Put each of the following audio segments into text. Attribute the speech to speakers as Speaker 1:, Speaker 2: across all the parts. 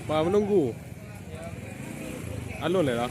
Speaker 1: Pak menunggu. Alun ya.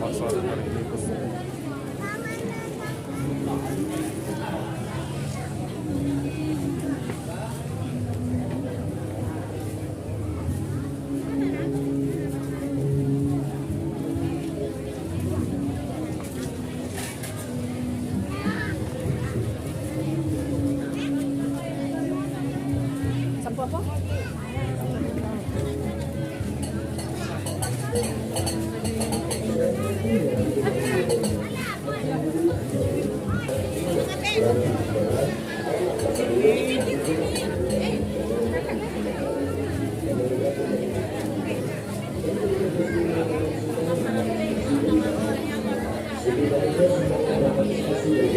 Speaker 1: Pasar hari ini penuh.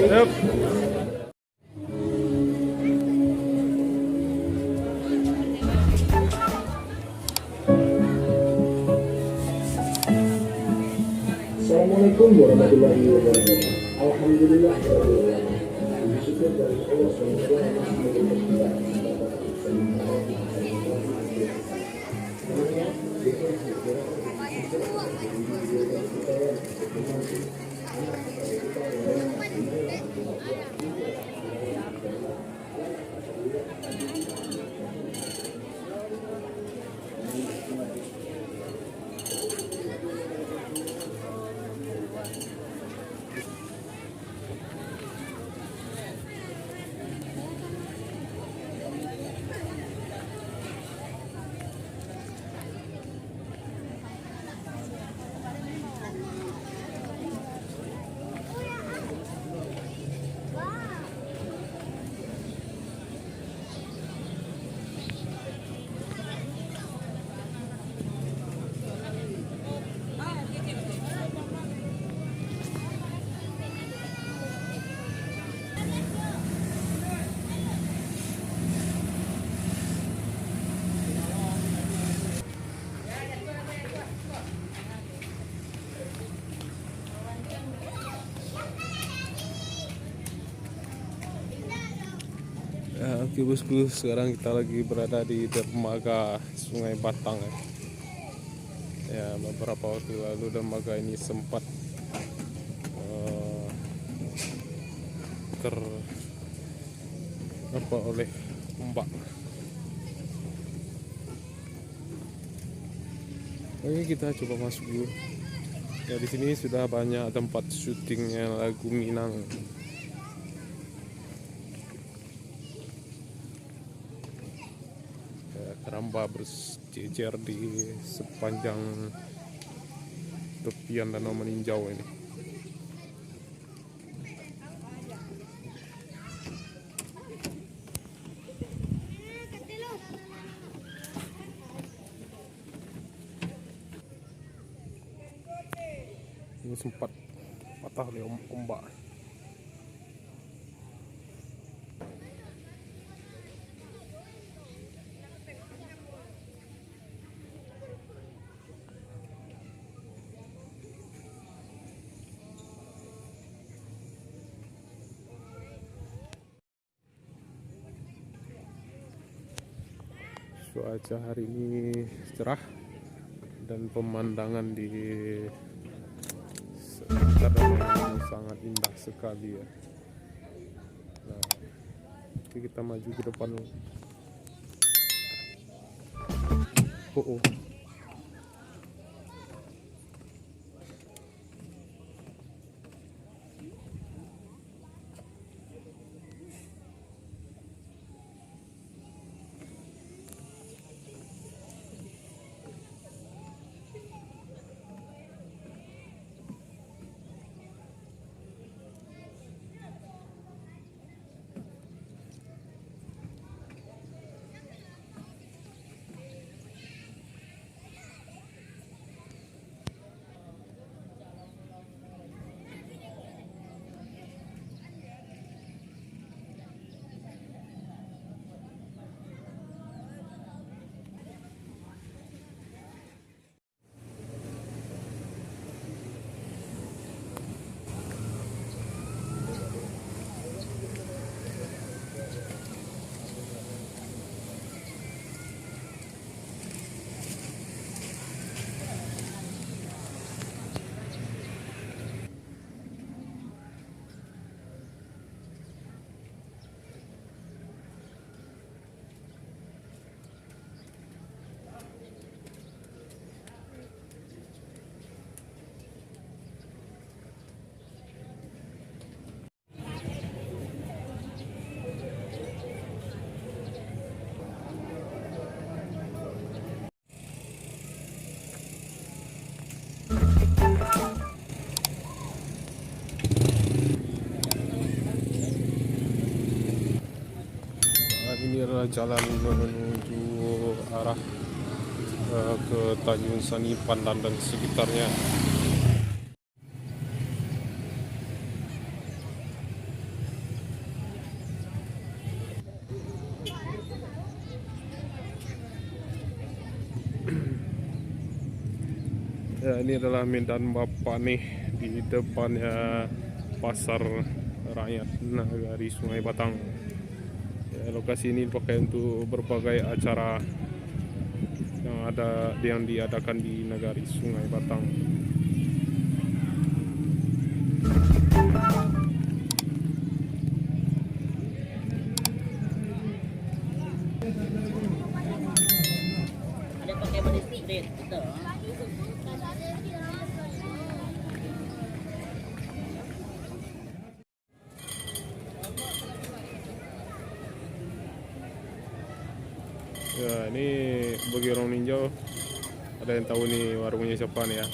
Speaker 1: Yep.
Speaker 2: Assalamualaikum warahmatullahi wabarakatuh. Alhamdulillah. Syukur dari Allah
Speaker 1: Ya, oke bosku, sekarang kita lagi berada di dermaga Sungai Batang ya. Ya, beberapa waktu lalu dermaga ini sempat oleh ombak. Oke, kita coba masuk dulu. Ya, di sini sudah banyak tempat syutingnya lagu Minang. Keramba berjejer di sepanjang tepian Danau Meninjau ini. Ini sempat patah oleh ombak. Cuaca hari ini cerah dan pemandangan di sekitar danau ini sangat indah sekali ya. Nah, oke, kita maju ke depan. Oh. Ini adalah jalan menuju arah ke Tanjung Sani, Pandan dan sekitarnya. Ya, ini adalah Medan Bapak nih, di depannya Pasar Rakyat Nagari Sungai Batang. Ya, lokasi ini dipakai untuk berbagai acara yang diadakan di Nagari Sungai Batang.
Speaker 3: Ada pakai body spray gitu.
Speaker 1: Ya, ini bagi orang ninjau, ada yang tahu nih warungnya siapa nih ya.